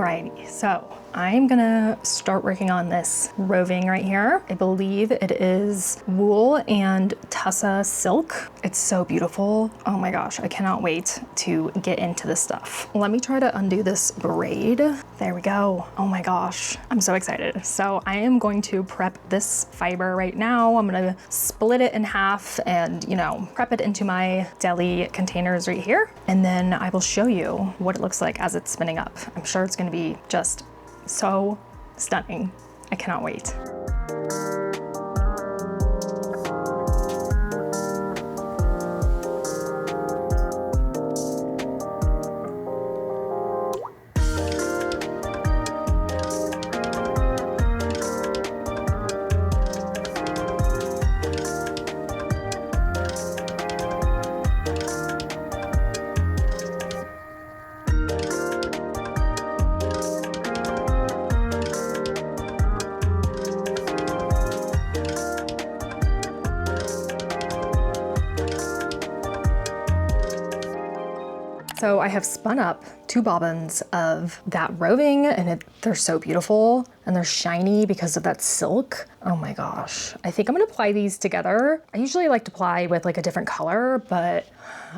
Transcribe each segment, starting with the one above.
Alrighty, so I'm gonna start working on this roving right here. I believe it is wool and tussah silk. It's so beautiful. Oh my gosh, I cannot wait to get into this stuff. Let me try to undo this braid. There we go. Oh my gosh, I'm so excited. So I am going to prep this fiber right now. I'm gonna split it in half and, you know, prep it into my deli containers right here. And then I will show you what it looks like as it's spinning up. I'm sure it's gonna be just so stunning. I cannot wait. So I have spun up 2 bobbins of that roving, and they're so beautiful and they're shiny because of that silk. Oh my gosh. I think I'm gonna ply these together. I usually like to ply with like a different color, but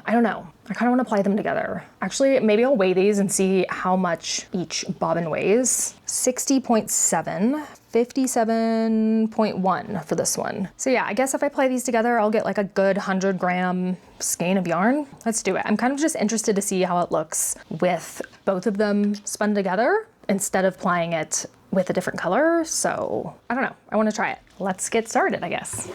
I don't know. I kind of want to ply them together. Actually, maybe I'll weigh these and see how much each bobbin weighs. 60.7, 57.1 for this one. So yeah, I guess if I ply these together, I'll get like a good 100-gram skein of yarn. Let's do it. I'm kind of just interested to see how it looks with both of them spun together instead of plying it with a different color. So I don't know. I want to try it. Let's get started, I guess.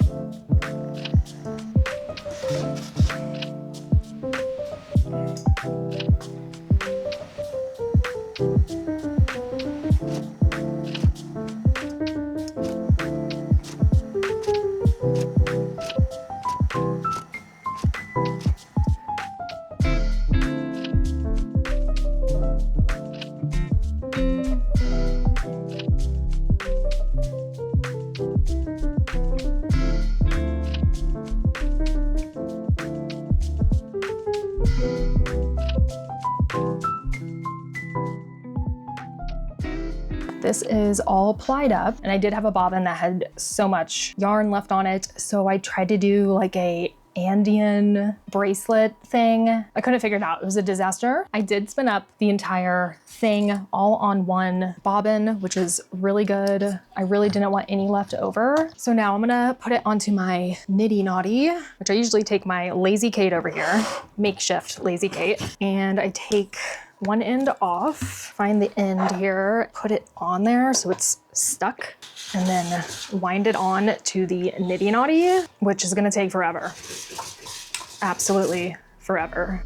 This is all plied up, and I did have a bobbin that had so much yarn left on it, so I tried to do like a Andean bracelet thing. I couldn't figure it out. It was a disaster. I did spin up the entire thing all on one bobbin, which is really good. I really didn't want any left over. So now I'm gonna put it onto my Niddy Noddy, which I usually take my Lazy Kate over here, makeshift Lazy Kate, and I take one end off, find the end here, put it on there so it's stuck, and then wind it on to the Niddy Noddy, which is gonna take forever. Absolutely forever.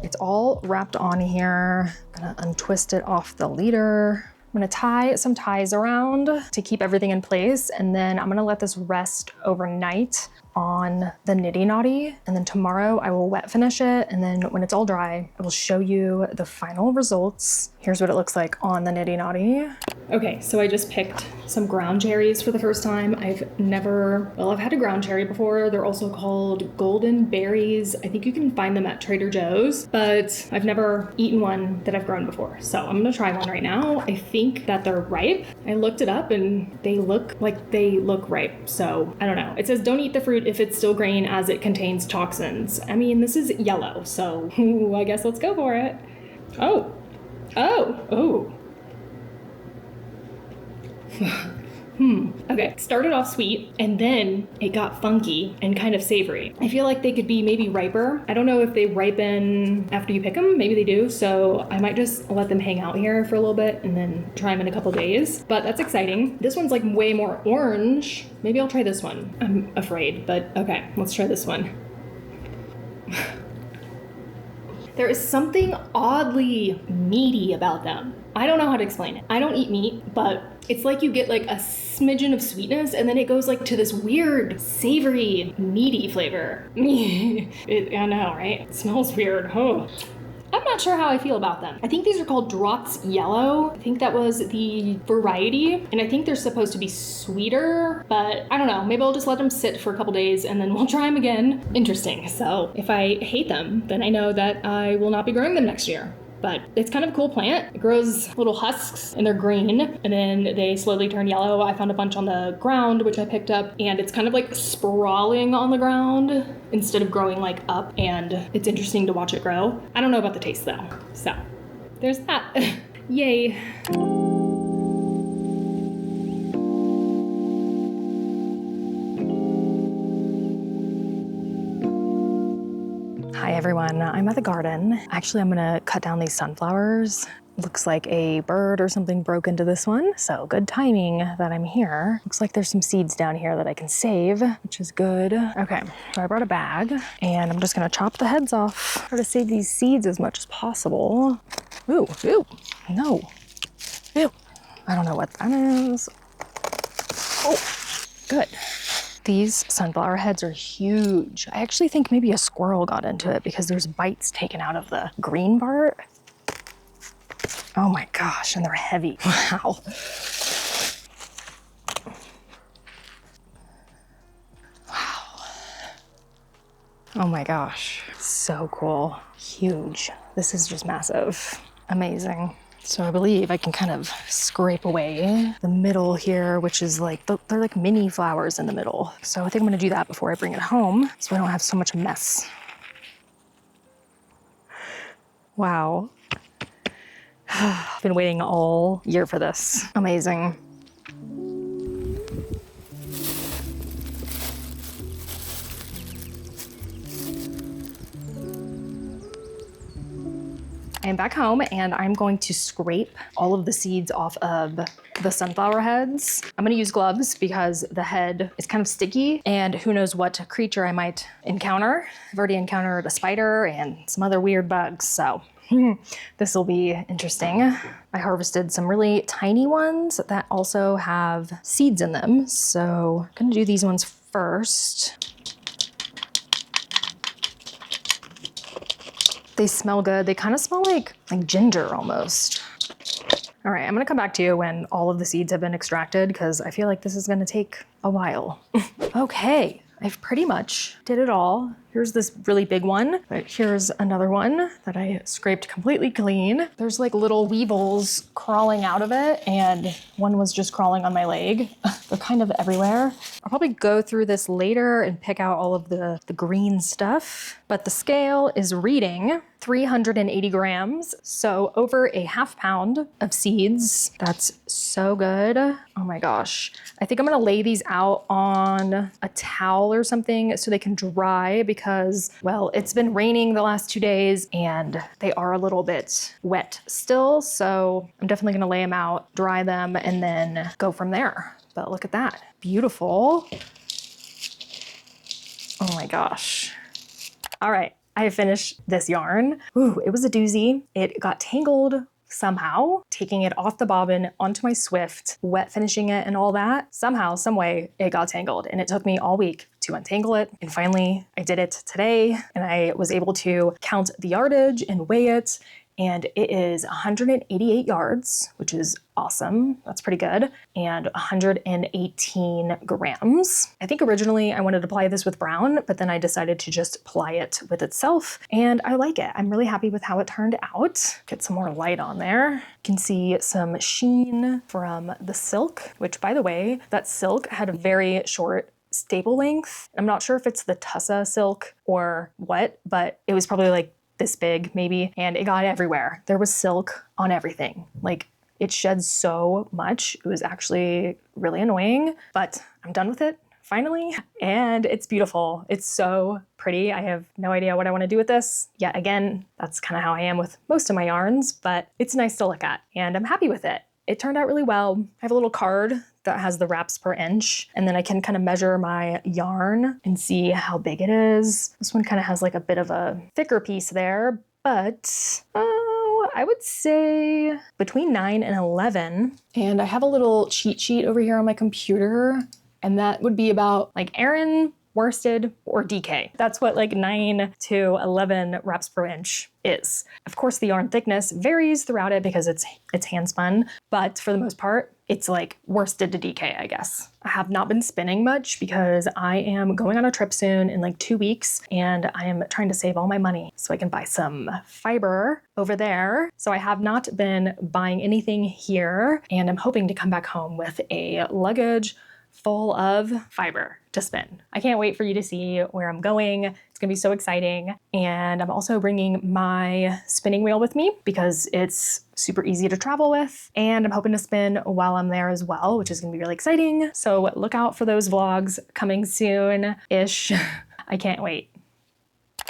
It's all wrapped on here. I'm gonna untwist it off the leader. I'm gonna tie some ties around to keep everything in place, and then I'm gonna let this rest overnight on the Niddy Noddy, and then tomorrow I will wet finish it, and then when it's all dry, I will show you the final results. Here's what it looks like on the Niddy Noddy. Okay, so I just picked some ground cherries for the first time. I've had a ground cherry before. They're also called golden berries. I think you can find them at Trader Joe's, but I've never eaten one that I've grown before. So I'm gonna try one right now. I think that they're ripe. I looked it up and they look ripe. So I don't know. It says don't eat the fruit if it's still green as it contains toxins. I mean, this is yellow, so I guess let's go for it. Oh. Okay, started off sweet and then it got funky and kind of savory. I feel like they could be maybe riper. I don't know if they ripen after you pick them. Maybe they do. So I might just let them hang out here for a little bit and then try them in a couple days. But that's exciting. This one's like way more orange. Maybe I'll try this one. I'm afraid, but okay, let's try this one. There is something oddly meaty about them. I don't know how to explain it. I don't eat meat, but it's like you get like a smidgen of sweetness and then it goes like to this weird, savory, meaty flavor. I know, right? It smells weird. Oh. I'm not sure how I feel about them. I think these are called Drot's Yellow. I think that was the variety, and I think they're supposed to be sweeter, but I don't know. Maybe I'll just let them sit for a couple days and then we'll try them again. Interesting. So if I hate them, then I know that I will not be growing them next year. But it's kind of a cool plant. It grows little husks and they're green and then they slowly turn yellow. I found a bunch on the ground, which I picked up, and it's kind of like sprawling on the ground instead of growing like up, and it's interesting to watch it grow. I don't know about the taste though. So there's that. Yay. Hi everyone, I'm at the garden. Actually, I'm gonna cut down these sunflowers. Looks like a bird or something broke into this one, so good timing that I'm here. Looks like there's some seeds down here that I can save, which is good. Okay, so I brought a bag and I'm just gonna chop the heads off. Try to save these seeds as much as possible. Ooh, no. Ew, I don't know what that is. Oh, good. These sunflower heads are huge. I actually think maybe a squirrel got into it because there's bites taken out of the green part. Oh my gosh, and they're heavy. Wow. Wow. Oh my gosh, so cool. Huge. This is just massive. Amazing. So I believe I can kind of scrape away the middle here, which is like, they're like mini flowers in the middle. So I think I'm gonna do that before I bring it home so I don't have so much mess. Wow. I've been waiting all year for this. Amazing. I am back home and I'm going to scrape all of the seeds off of the sunflower heads. I'm gonna use gloves because the head is kind of sticky and who knows what creature I might encounter. I've already encountered a spider and some other weird bugs, so this will be interesting. I harvested some really tiny ones that also have seeds in them, so I'm gonna do these ones first. They smell good. They kind of smell like ginger almost. All right, I'm gonna come back to you when all of the seeds have been extracted because I feel like this is gonna take a while. Okay, I've pretty much did it all. Here's this really big one, but here's another one that I scraped completely clean. There's like little weevils crawling out of it, and one was just crawling on my leg. They're kind of everywhere. I'll probably go through this later and pick out all of the green stuff, but the scale is reading 380 grams, so over a ½ pound of seeds. That's so good. Oh my gosh. I think I'm gonna lay these out on a towel or something so they can dry because, well, it's been raining the last 2 days and they are a little bit wet still. So I'm definitely gonna lay them out, dry them, and then go from there. But look at that, beautiful. Oh my gosh. All right, I have finished this yarn. Ooh, it was a doozy. It got tangled somehow, taking it off the bobbin onto my Swift, wet finishing it and all that. Somehow, some way it got tangled and it took me all week to untangle it. And finally I did it today and I was able to count the yardage and weigh it. And it is 188 yards, which is awesome. That's pretty good. And 118 grams. I think originally I wanted to ply this with brown, but then I decided to just ply it with itself. And I like it. I'm really happy with how it turned out. Get some more light on there. You can see some sheen from the silk, which by the way, that silk had a very short staple length. I'm not sure if it's the tussah silk or what, but it was probably like this big maybe, and it got everywhere. There was silk on everything. Like, it shed so much. It was actually really annoying, but I'm done with it finally, and it's beautiful. It's so pretty. I have no idea what I want to do with this. Yet again, that's kind of how I am with most of my yarns, but it's nice to look at, and I'm happy with it. It turned out really well. I have a little card that has the wraps per inch, and then I can kind of measure my yarn and see how big it is. This one kind of has like a bit of a thicker piece there, but I would say between 9 and 11. And I have a little cheat sheet over here on my computer, and that would be about, like, Erin worsted or DK. That's what like 9 to 11 wraps per inch is. Of course, the yarn thickness varies throughout it because it's hand spun, but for the most part, it's like worsted to DK, I guess. I have not been spinning much because I am going on a trip soon in like 2 weeks, and I am trying to save all my money so I can buy some fiber over there. So I have not been buying anything here, and I'm hoping to come back home with a luggage full of fiber to spin. I can't wait for you to see where I'm going. It's gonna be so exciting. And I'm also bringing my spinning wheel with me because it's super easy to travel with. And I'm hoping to spin while I'm there as well, which is gonna be really exciting. So look out for those vlogs coming soon-ish. I can't wait.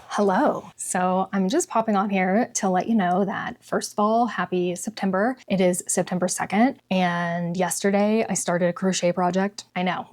Hello. So I'm just popping on here to let you know that, first of all, happy September. It is September 2nd. And yesterday I started a crochet project. I know.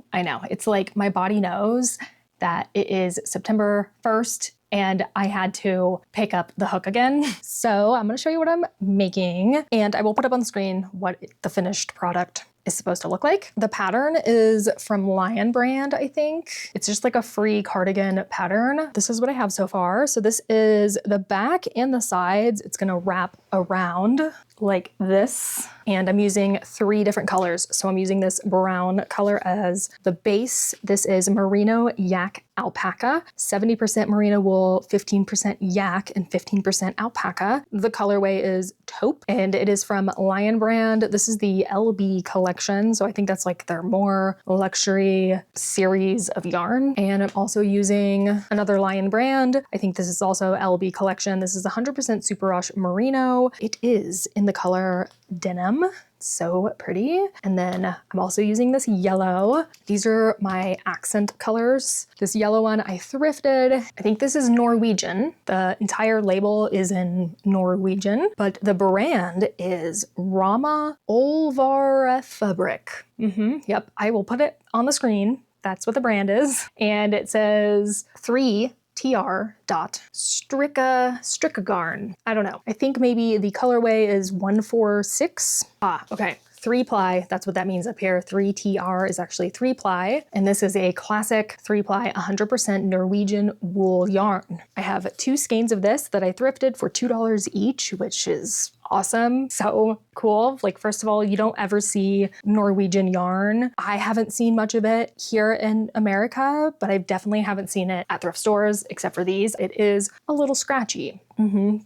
It's like my body knows that it is September 1st and I had to pick up the hook again. So I'm gonna show you what I'm making, and I will put up on the screen what the finished product is supposed to look like. The pattern is from Lion brand, I think. It's just like a free cardigan pattern. This is what I have so far. So this is the back and the sides. It's gonna wrap around like this. And I'm using 3 different colors. So I'm using this brown color as the base. This is merino yak alpaca, 70% merino wool, 15% yak, and 15% alpaca. The colorway is taupe, and it is from Lion brand. This is the LB collection. So I think that's like their more luxury series of yarn. And I'm also using another Lion brand. I think this is also LB collection. This is 100% super wash merino. It is in the color denim. So pretty. And then I'm also using this yellow. These are my accent colors. This yellow one I thrifted. I think this is Norwegian. The entire label is in Norwegian, but the brand is Rama Olvarefabrik. Yep, I will put it on the screen. That's what the brand is. And it says 3TR dot stricka garn. I don't know. I think maybe the colorway is 146. Okay. 3-ply, that's what that means up here. 3TR is actually 3-ply. And this is a classic 3-ply 100% Norwegian wool yarn. I have 2 skeins of this that I thrifted for $2 each, which is awesome. So cool. Like, first of all, you don't ever see Norwegian yarn. I haven't seen much of it here in America, but I definitely haven't seen it at thrift stores except for these. It is a little scratchy.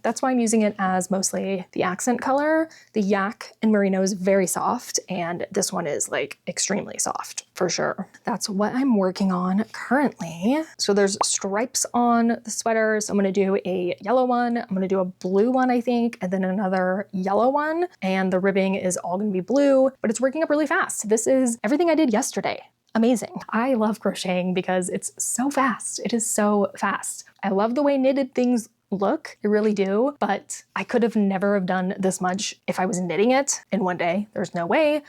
That's why I'm using it as mostly the accent color. The yak and merino is very soft, and this one is like extremely soft for sure. That's what I'm working on currently. So there's stripes on the sweater. So I'm gonna do a yellow one. I'm gonna do a blue one, I think, and then another yellow one. And the ribbing is all gonna be blue, but it's working up really fast. This is everything I did yesterday. Amazing. I love crocheting because it's so fast. It is so fast. I love the way knitted things look, I really do, but I could have never have done this much if I was knitting it in one day. There's no way.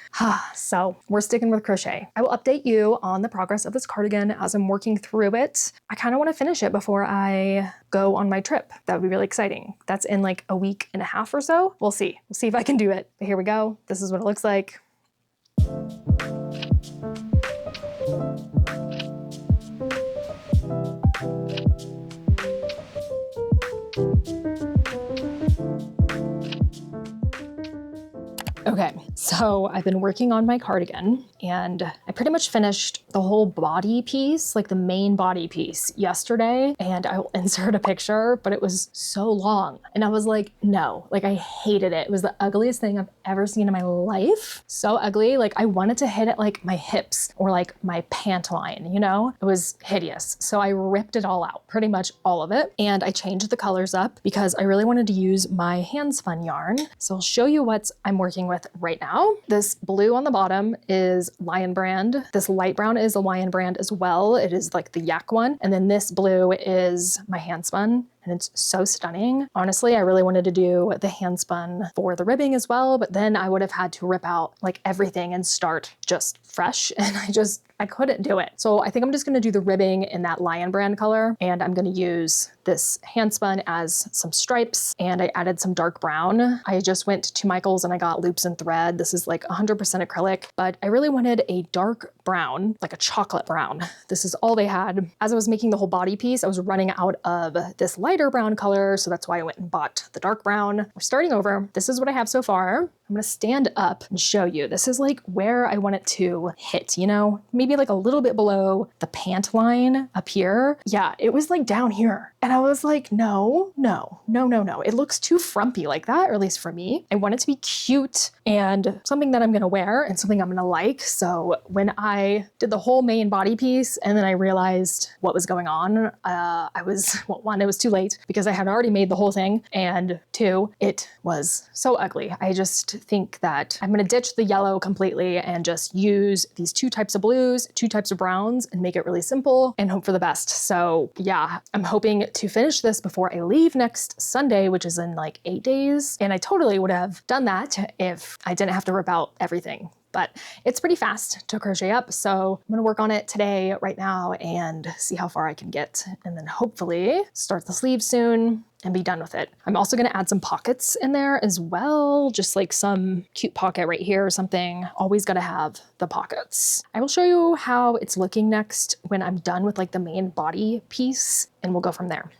So we're sticking with crochet. I will update you on the progress of this cardigan as I'm working through it. I kind of want to finish it before I go on my trip. That would be really exciting. That's in like a week and a half or so. We'll see. We'll see if I can do it. But here we go. This is what it looks like. Okay, so I've been working on my cardigan, and I pretty much finished the whole body piece, like the main body piece, yesterday, and I will insert a picture, but it was so long. And I was like, no, like I hated it. It was the ugliest thing I've ever seen in my life. So ugly, like I wanted to hit it like my hips or like my pant line, you know? It was hideous. So I ripped it all out, pretty much all of it. And I changed the colors up because I really wanted to use my handspun yarn. So I'll show you what I'm working with right now. This blue on the bottom is Lion brand. This light brown is a Lion brand as well. It is like the yak one. And then this blue is my handspun. and it's so stunning. Honestly, I really wanted to do the hand spun for the ribbing as well, but then I would have had to rip out like everything and start just fresh, and I couldn't do it. So I think I'm just gonna do the ribbing in that Lion brand color, and I'm gonna use this hand spun as some stripes, and I added some dark brown. I just went to Michael's and I got loops and thread. This is like 100% acrylic, but I really wanted a dark brown, like a chocolate brown. This is all they had. As I was making the whole body piece, I was running out of this lighter brown color, so that's why I went and bought the dark brown. We're starting over. This is what I have so far. I'm gonna stand up and show you. This is like where I want it to hit, you know? Maybe like a little bit below the pant line up here. Yeah, it was like down here. And I was like, no. It looks too frumpy like that, or at least for me. I want it to be cute and something that I'm gonna wear and something I'm gonna like. So when I did the whole main body piece and then I realized what was going on, well, one, it was too late because I had already made the whole thing. And two, it was so ugly. I just think that I'm gonna ditch the yellow completely and just use these two types of blues, two types of browns, and make it really simple and hope for the best. So yeah, I'm hoping to finish this before I leave next Sunday, which is in like 8 days. And I totally would have done that if I didn't have to rip out everything. But it's pretty fast to crochet up. So I'm gonna work on it today, right now, and see how far I can get. And then hopefully start the sleeves soon and be done with it. I'm also gonna add some pockets in there as well, just like some cute pocket right here or something. Always gotta have the pockets. I will show you how it's looking next when I'm done with like the main body piece, and we'll go from there.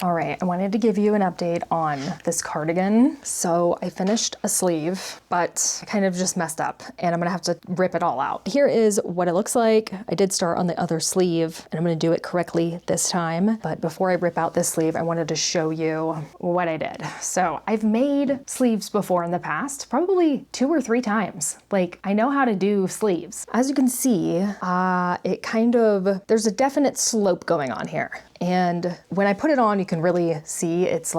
All right, I wanted to give you an update on this cardigan. So I finished a sleeve, but I kind of just messed up and I'm gonna have to rip it all out. Here is what it looks like. I did start on the other sleeve and I'm gonna do it correctly this time. But before I rip out this sleeve, I wanted to show you what I did. So I've made sleeves before in the past, probably 2 or 3 times. Like, I know how to do sleeves. As you can see, there's a definite slope going on here. And when I put it on, you can really see it's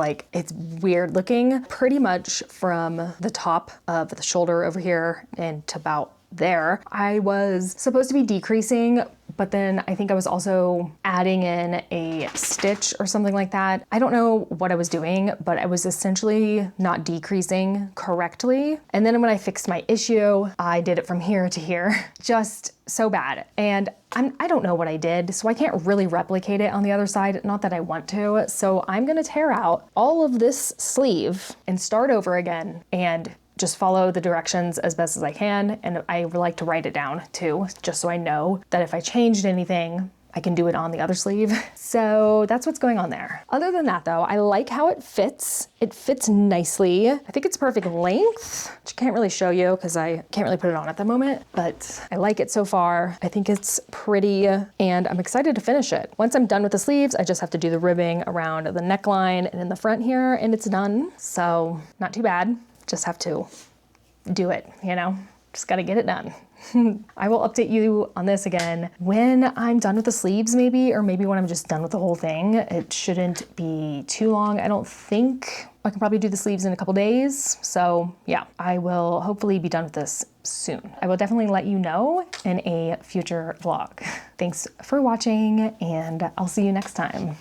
weird looking. Pretty much from the top of the shoulder over here and to about there, I was supposed to be decreasing, but then I think I was also adding in a stitch or something like that. I don't know what I was doing, but I was essentially not decreasing correctly. And then when I fixed my issue, I did it from here to here, just so bad. And I don't know what I did, so I can't really replicate it on the other side, not that I want to. So I'm gonna tear out all of this sleeve and start over again and just follow the directions as best as I can. And I like to write it down too, just so I know that if I changed anything, I can do it on the other sleeve. So that's what's going on there. Other than that though, I like how it fits. It fits nicely. I think it's perfect length, which I can't really show you because I can't really put it on at the moment, but I like it so far. I think it's pretty and I'm excited to finish it. Once I'm done with the sleeves, I just have to do the ribbing around the neckline and in the front here and it's done. So not too bad. Just have to do it, you know? Just gotta get it done. I will update you on this again when I'm done with the sleeves maybe, or maybe when I'm just done with the whole thing. It shouldn't be too long. I don't think. I can probably do the sleeves in a couple days. So yeah, I will hopefully be done with this soon. I will definitely let you know in a future vlog. Thanks for watching and I'll see you next time.